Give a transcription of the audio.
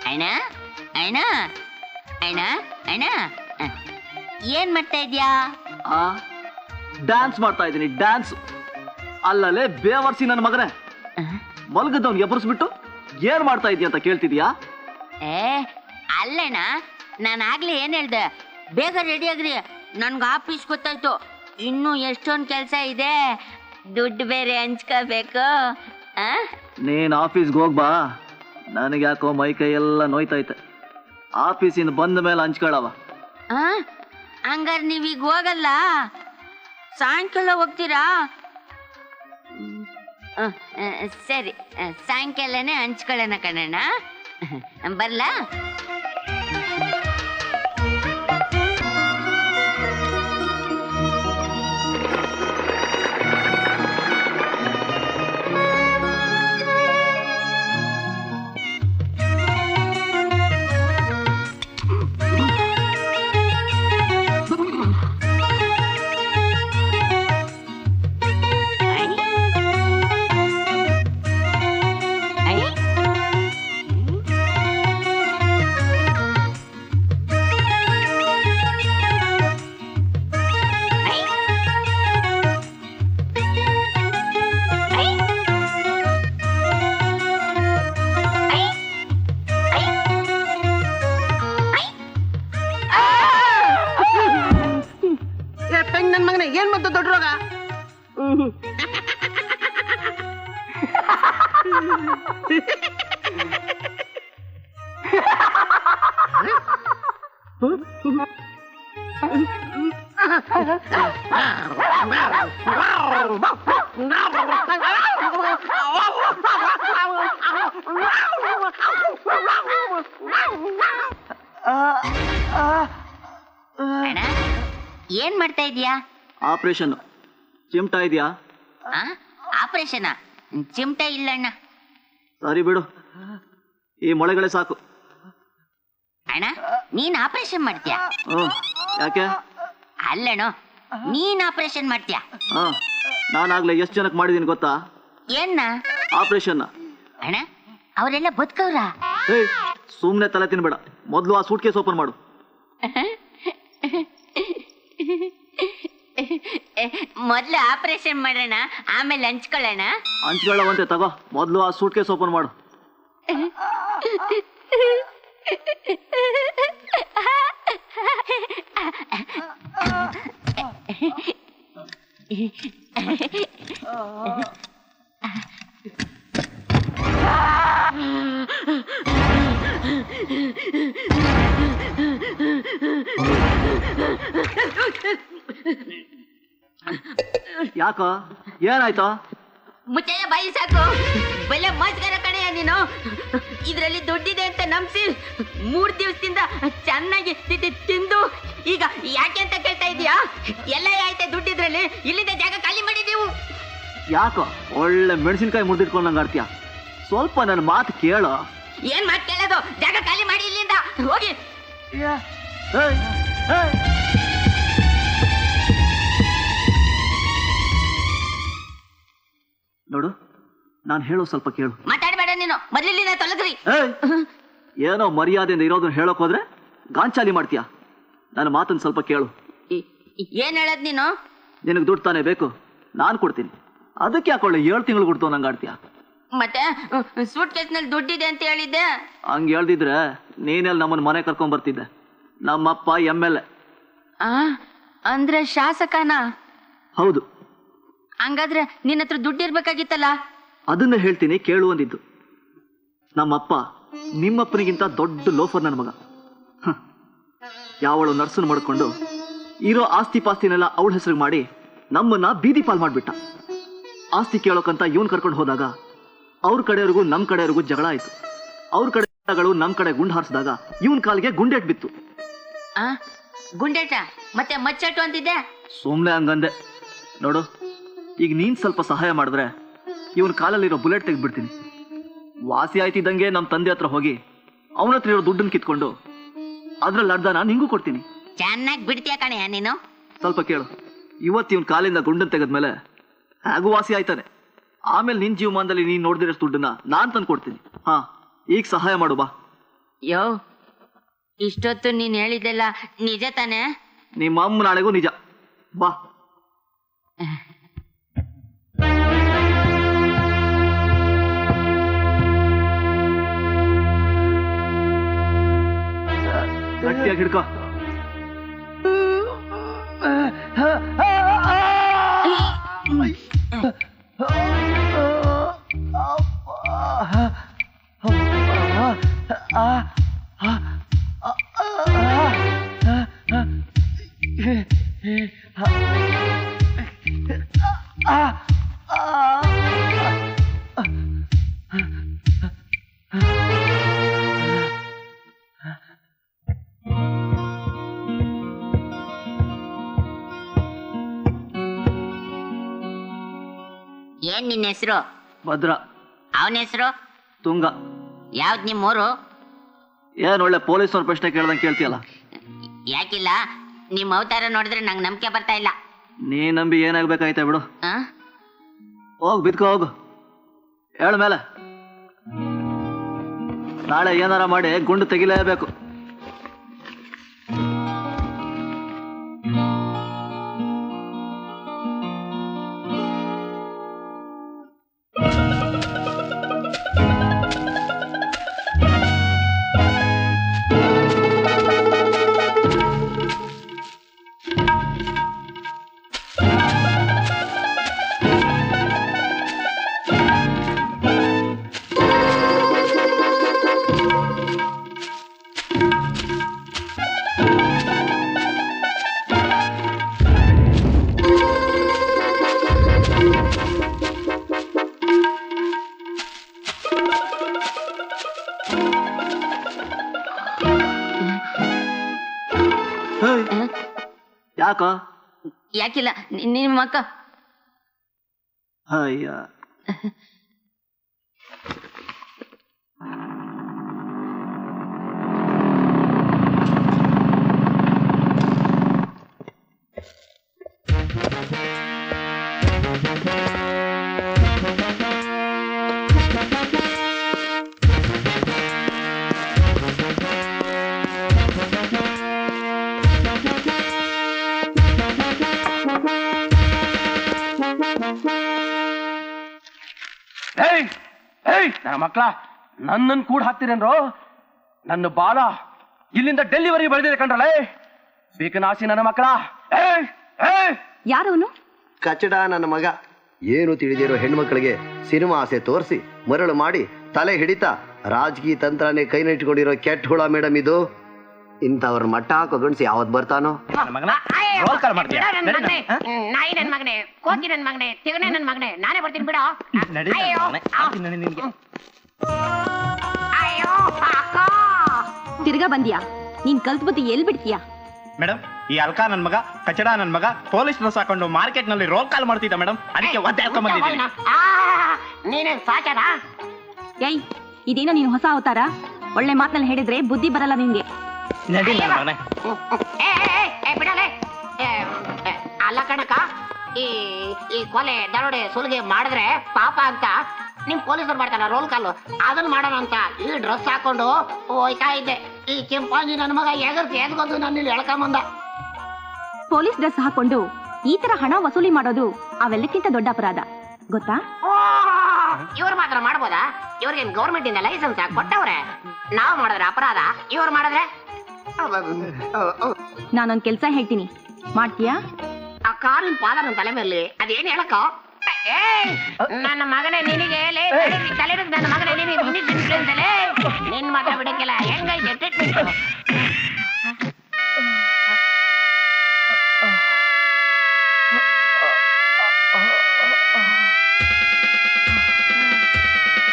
ಅಣ್ಣ ಅಣ್ಣ ಅಣ್ಣ ಅಣ್ಣ ಏನ್ ಮಾಡ್ತಾ ಇದ್ಯಾ? ಡ್ಯಾನ್ಸ್ ಮಾಡ್ತಾ ಇದ್ದೀನಿ, ಡ್ಯಾನ್ಸ್. ಅಲ್ಲಲ್ಲೇ ಬೇವರ್ಸಿ ನನ್ನ ಮಗನೇ, ಮಲ್ಗದವ್ನು ಎಬ್ಬರಿಸ್ಬಿಟ್ಟು ಏನ್ ಮಾಡ್ತಾ ಇದೀಯ ಅಂತ ಕೇಳ್ತಿದ್ಯಾ? ಅಲ್ಲಣ್ಣ, ನಾನು ಆಗ್ಲೇ ಏನ್ ಹೇಳ್ದೆ, ಬೇಗ ರೆಡಿ ಆಗ್ರಿ, ನನ್ಗೆ ಆಫೀಸ್ ಗೊತ್ತಾಯ್ತು, ಇನ್ನೂ ಎಷ್ಟೊಂದು ಕೆಲಸ ಇದೆ, ದುಡ್ಡು ಬೇರೆ ಹಂಚ್ಕೋಬೇಕು. ನೀನ್ ಆಫೀಸ್ಗೆ ಹೋಗ್ಬಾ, ನನಗೆ ಯಾಕೋ ಮೈ ಕೈ ಎಲ್ಲ ನೋಯ್ತೈತೆ. ಆಫೀಸಿಂದ ಬಂದ ಮೇಲೆ ಹಂಚ್ಕೊಳವ. ಹಂಗಾರೆ ನೀವೀಗ ಹೋಗಲ್ಲ, ಸಾಯಂಕಾಲ ಹೋಗ್ತೀರಾ? ಸರಿ, ಸಾಯಂಕಾಲನೇ ಹಂಚ್ಕೊಳ್ಳೋಣ ಕಣಣ್ಣ. ಬರ್ಲಾ? ನನ್ ಮಗನ ಏನ್ ಬಂತು ದೊಡ್ಡ ರೋಗ? ಏನ್ ಮಾಡ್ತಾ ಇದೀಯಾ? ಆಪರೇಷನ್. ಚಿಮ್ಟಾ ಇದೆಯಾ? ಆಪರೇಷನ್? ಚಿಮ್ಟ ಇಲ್ಲಣ್ಣ. ಸರಿ ಬಿಡು, ಈ ಮೊಳೆಗಳೇ ಸಾಕು. ಅಣ್ಣ, ನೀನ್ ಆಪರೇಷನ್ ಮಾಡ್ತೀಯಾ? ಯಾಕೆ? ಅಲ್ಲಣ್ಣ, ನೀನ್ ಆಪರೇಷನ್ ಮಾಡ್ತೀಯಾ? ನಾನಾಗ್ಲೇ ಎಷ್ಟು ಜನಕ್ಕೆ ಮಾಡಿದೀನಿ ಗೊತ್ತಾ? ಏನ್ನ ಆಪರೇಷನ್. ಅಣ್ಣ, ಅವರೆಲ್ಲ ಬದುಕವ್ರ? ಸುಮ್ನೆ ತಲೆ ತಿನ್ಬೇಡ, ಮೊದ್ಲು ಆ ಸೂಟ್ ಕೇಸ್ ಓಪನ್ ಮಾಡು. ಮೊದ್ಲು ಆಪರೇಷನ್ ಮಾಡೋಣ, ಆಮೇಲೆ ಹಂಚ್ಕೊಳ್ಳೋಣ. ಹಂಚ್ಕೊಳ್ಳವಂತೆ ತಗೋ, ಮೊದ್ಲು ಆ ಸೂಟ್ ಕೇಸ್ ಓಪನ್ ಮಾಡು. ಯಾಕ, ಏನಾಯ್ತಾ? ಮುಚ್ಚಯ್ಯ, ಬಾಯಿ ಸಾಕು. ಬೆಲೆ ಮಸ್ಗರ ಕಣೆಯ ನೀನು. ಇದ್ರಲ್ಲಿ ದುಡ್ಡಿದೆ ಅಂತ ನಂಬಿಸಿ 3 ದಿವಸದಿಂದ ಚೆನ್ನಾಗಿ ತಿಂದು ಈಗ ಯಾಕೆ ಅಂತ ಕೇಳ್ತಾ ಇದೀಯಾ? ಎಲ್ಲ ಆಯ್ತೆ ದುಡ್ಡಿದ್ರಲ್ಲಿ. ಇಲ್ಲಿಂದ ಜಾಗ ಖಾಲಿ ಮಾಡಿದೀವು. ಯಾಕ ಒಳ್ಳೆ ಮೆಣಸಿನ್ಕಾಯಿ ಮುರಿದಿಟ್ಕೊಂಡಂಗ ಆಡ್ತೀಯ? ಸ್ವಲ್ಪ ನನ್ನ ಮಾತು ಕೇಳು. ಏನ್ ಮಾತು ಕೇಳೋದು? ಜಾಗ ಖಾಲಿ ಮಾಡಿ ಇಲ್ಲಿಂದ ಹೋಗಿ. ನೋಡು, ನಾನು ಹೇಳೋ ಸ್ವಲ್ಪ ಕೇಳು. ಮಾತಾಡಬೇಡ ನೀನು, ಮೊದಲಿನ ತೊಲಗ್ರಿ. ಏನೋ ಮರ್ಯಾದೆಯಿಂದ ಇರೋದನ್ನ ಹೇಳೋಕ್ ಹೋದ್ರೆ ಗಾಂಚಾಲಿ ಮಾಡ್ತೀಯ. ನನ್ನ ಮಾತನ್ನ ಸ್ವಲ್ಪ ಕೇಳು. ಏನ್ ಹೇಳದ್ ನೀನು? ನಿನಗೆ ದುಡ್ಡು ತಾನೇ ಬೇಕು, ನಾನು ಕೊಡ್ತೀನಿ. ಅದಕ್ಕೆ ಯಾಕೊಳ್ಳೆ 7 ತಿಂಗಳು ಕೊಡ್ತು ನಂಗೆ ಆಡ್ತೀಯ. ಮತ್ತೆ ಸೂಟ್ ಕೇಸ್ನಲ್ಲಿ ದುಡ್ಡಿದೆ ಅಂತ ಹೇಳಿದ್ದೆ. ಹಂಗೆ ಹೇಳ್ದಿದ್ರೆ ನೀನೆಲ್ಲಿ ನಮ್ಮನ್ನ ಮನೆ ಕರ್ಕೊಂಡ್ ಬರ್ತಿದ್ದೆ. ನಮ್ಮಪ್ಪ MLA. ಅಂದ್ರೆ ಶಾಸಕನ? ಹೌದು. ಹಂಗಾದ್ರೆ ನಿನ್ನ ಹತ್ರ ದುಡ್ಡು ಇರ್ಬೇಕಾಗಿತ್ತಲ್ಲ. ಅದನ್ನ ಹೇಳ್ತೀನಿ ಕೇಳು ಅಂದಿದ್ದು. ನಮ್ಮಪ್ಪ ನಿಮ್ಮಪ್ಪನಿಗಿಂತ ದೊಡ್ಡ ಲೋಫರ್ ನನ್ನ ಮಗ. ಯಾವಳು ನರ್ಸನ್ ಮಾಡ್ಕೊಂಡು ಇರೋ ಆಸ್ತಿ ಪಾಸ್ತಿನೆಲ್ಲ ಅವಳ ಹೆಸರು ಮಾಡಿ ನಮ್ಮನ್ನ ಬೀದಿ ಪಾಲ್ ಮಾಡ್ಬಿಟ್ಟ. ಆಸ್ತಿ ಕೇಳೋಕಂತ ಇವನ್ ಕರ್ಕೊಂಡು ಹೋದಾಗ ಅವ್ರ ಕಡೆಯವ್ರಿಗೂ ನಮ್ ಕಡೆಯವ್ರಿಗೂ ಜಗಳ ಆಯ್ತು. ಅವ್ರ ಕಡೆಗಳು ನಮ್ ಕಡೆ ಗುಂಡು ಹಾರಿಸಿದಾಗ ಇವನ್ ಕಾಲಿಗೆ ಗುಂಡೇಟ್ ಬಿತ್ತು. ಗುಂಡೇಟ ಮತ್ತೆ ಮಚ್ಚಟ್ಟು ಅಂತಿದ್ದೆ. ಸುಮ್ನೆ ಹಂಗಂದೆ. ನೋಡು, ಈಗ ನೀನ್ ಸ್ವಲ್ಪ ಸಹಾಯ ಮಾಡಿದ್ರೆ ಇವನ್ ಕಾಲಲ್ಲಿರೋ ಬುಲೆಟ್ ತೆಗೆದ್ಬಿಡ್ತೀನಿ. ವಾಸಿ ಆಯ್ತಿದ್ದಂಗೆ ನಮ್ಮ ತಂದೆ ಹತ್ರ ಹೋಗಿ ಅವನ ಹತ್ರ ಇರೋ ದುಡ್ಡನ್ನು ಕಿತ್ಕೊಂಡು ಅದ್ರಲ್ಲಿ ಅರ್ಧನ ನಿಂಗೂ ಕೊಡ್ತೀನಿ. ಚೆನ್ನಾಗಿ ಬಿಡ್ತೀಯ ಕಣೆಯ ನೀನು. ಸ್ವಲ್ಪ ಕೇಳು. ಇವತ್ತು ಇವನ್ ಕಾಲಿಂದ ಗುಂಡನ್ ತೆಗೆದ್ಮೇಲೆ ಹೇಗೂ ವಾಸಿ ಆಯ್ತಾನೆ. ಆಮೇಲೆ ನಿನ್ ಜೀವಮಾನದಲ್ಲಿ ನೀನ್ ನೋಡ್ದಿರೋಷ್ಟು ದುಡ್ಡನ್ನ ನಾನ್ ತಂದು ಕೊಡ್ತೀನಿ. ಹಾ, ಈಗ ಸಹಾಯ ಮಾಡು ಬಾ. ಯೋ, ಇಷ್ಟೊತ್ತು ನೀನ್ ಹೇಳಿದ್ದೆಲ್ಲ ನಿಜ ತಾನೆ? ನಿಮ್ಮ ಅಮ್ಮ ನಾಳೆಗೂ ನಿಜ. ಬಾ. ಗಟ್ಟಿಯಾಗಿ ಹಿಡ್ಕೋ. ಏನ್ ನಿನ್ನ ಹೆಸರು? ಭದ್ರ. ಅವನ ಹೆಸರು? ತುಂಗ. ಯಾವ್ದು ನಿಮ್ಮೂರು? ಏನ್ ಒಳ್ಳೆ ಪೊಲೀಸ್ನವ್ರ ಪ್ರಶ್ನೆ ಕೇಳ್ದಂಗೆ ಕೇಳ್ತೀಯಲ್ಲ. ಯಾಕಿಲ್ಲ, ನಿಮ್ಮ ಅವತಾರ ನೋಡಿದ್ರೆ ನಂಗೆ ನಂಬಿಕೆ ಬರ್ತಾ ಇಲ್ಲ. ನೀ ನಂಬಿ ಏನಾಗ್ಬೇಕಾಯ್ತಾ ಬಿಡು. ಆ? ಹೋಗ್ ಬಿದ್ಕೋ, ಹೋಗು. ಹೇಳ ಮೇಲೆ. ನಾಳೆ ಏನಾರ ಮಾಡಿ ಗುಂಡು ತೆಗಿಲೇಬೇಕು. ಯಾಕ? ಯಾಕಿಲ್ಲ, ನಿಮ್ಮ ಅಕ್ಕ. ಅಯ್ಯ, ನನ್ನ ಮಕ್ಳ ನನ್ನನ್ನು ಕೂಡ ಹಾಕ್ತೀರೇನ್ರೋ? ನನ್ನ ಬಾಲ ಇಲ್ಲಿಂದ ಡೆಲ್ಲಿವರೆಗೆ ಬೆಳೆದಿದೆ ಕಂಡ್ರಲ್ಲೇ. ಬೇಕನಾಸಿ ನನ್ನ ಮಕ್ಕಳ. ಯಾರವನು? ಕಚಡ ನನ್ನ ಮಗ. ಏನು ತಿಳಿದಿರೋ ಹೆಣ್ಮಕ್ಳಿಗೆ ಸಿನಿಮಾ ಆಸೆ ತೋರಿಸಿ ಮರಳು ಮಾಡಿ ತಲೆ ಹಿಡಿತಾ ರಾಜಕೀಯ ತಂತ್ರನೇ ಕೈನ ಇಟ್ಕೊಂಡಿರೋ ಕೆಟ್ಟ ಹುಳ ಮೇಡಮ್ ಇದು. ಇಂಥವ್ರ ಮಟ್ಟ ಹಾಕೋ ಗಂಡ್ಸಿ ಯಾವತ್ ಬರ್ತಾನೋ. ನಾಯಿ ನನ್ ಮಗನೆ, ಕೋತಿ ನನ್ ಮಗನೆ, ತಿಗಣೆ ನನ್ ಮಗನೆ, ನಾನೇ ಬರ್ತೀನಿ ಬಿಡ. ತಿರ್ಗಾ ಬಂದ್ಯಾ? ನೀನ್ ಕಲ್ತ್ ಬುದ್ಧಿ ಎಲ್ ಬಿಡ್ತೀಯಾ? ಮೇಡಮ್, ಈ ಅಲ್ಕಾ ನನ್ ಮಗ, ಕಚಡ ನನ್ ಮಗ ಪೊಲೀಸ್ ಡ್ರೆಸ್ ಹಾಕೊಂಡು ಮಾರ್ಕೆಟ್ ನಲ್ಲಿ ರೋಲ್ ಕಾಲ್ ಮಾಡ್ತಿದ್ದ ಮೇಡಮ್. ಅದಕ್ಕೆ ಒದ್ದೆ ಹಾಕೊಂಡ್ ಬಂದಿದ್ದೀನಿ. ನೀನೇನ್ ಸಾಕ್ಯಾರ? ಏಯ್, ಇದೇನೋ ನೀನು ಹೊಸ ಅವತಾರ? ಒಳ್ಳೆ ಮಾತಲ್ಲಿ ಹೇಳಿದ್ರೆ ಬುದ್ಧಿ ಬರಲ್ಲ ನಿನ್ಗೆ. ಬಿಡಲೆ. ಅಲ್ಲ ಕಣಕ, ಈ ಕೊಲೆ ದರೋಡೆ ಸುಲಿಗೆ ಮಾಡಿದ್ರೆ ಪಾಪ ಅಂತ ನಿಮ್ ಪೊಲೀಸರು ಮಾಡ್ತಾರ ರೋಲ್ ಕಾಲು, ಅದನ್ನ ಮಾಡೋಣ ಅಂತ ಈ ಡ್ರೆಸ್ ಹಾಕೊಂಡು ಹೋಯ್ತಾ ಇದ್ದೆ. ಈ ಕೆಂಪಾಂಜಿ ನನ್ನ ಮಗ ಎದ್ಗೊಂಡು ನನ್ನ ಇಲ್ಲಿ ಎಳ್ಕೊಂಬಂದ. ಪೊಲೀಸ್ ಡ್ರೆಸ್ ಹಾಕೊಂಡು ಈ ತರ ಹಣ ವಸೂಲಿ ಮಾಡೋದು ಅವೆಲ್ಲಕ್ಕಿಂತ ದೊಡ್ಡ ಅಪರಾಧ, ಗೊತ್ತಾ? ಇವ್ರು ಮಾತ್ರ ಮಾಡ್ಬೋದಾ? ಇವ್ರಿಗೇನ್ ಗೌರ್ಮೆಂಟ್ ಇಂದ ಲೈಸೆನ್ಸ್ ಕೊಟ್ಟವ್ರೆ? ನಾವ್ ಮಾಡಿದ್ರೆ ಅಪರಾಧ, ಇವ್ರು ಮಾಡಿದ್ರೆ? ನಾನೊಂದ್ ಕೆಲ್ಸ ಹೇಳ್ತೀನಿ, ಮಾಡ್ತೀಯಾ? ಆ ಕಾರಿನ ಪಾದನ ತಲೆ ಮೇಲೆ ಅದೇನ್ ಹೇಳಕ್ಕ? ನನ್ನ ಮಗನೇ ನಿನಗೆ ತಲೆ ನನ್ನ ಮಗನೇ ನಿನ್ ಮಾತ್ರ ಬಿಡಕ್ಕಿಲ್ಲ. ಹೆಂಗೈತೆ ಟ್ರೀಟ್ಮೆಂಟ್?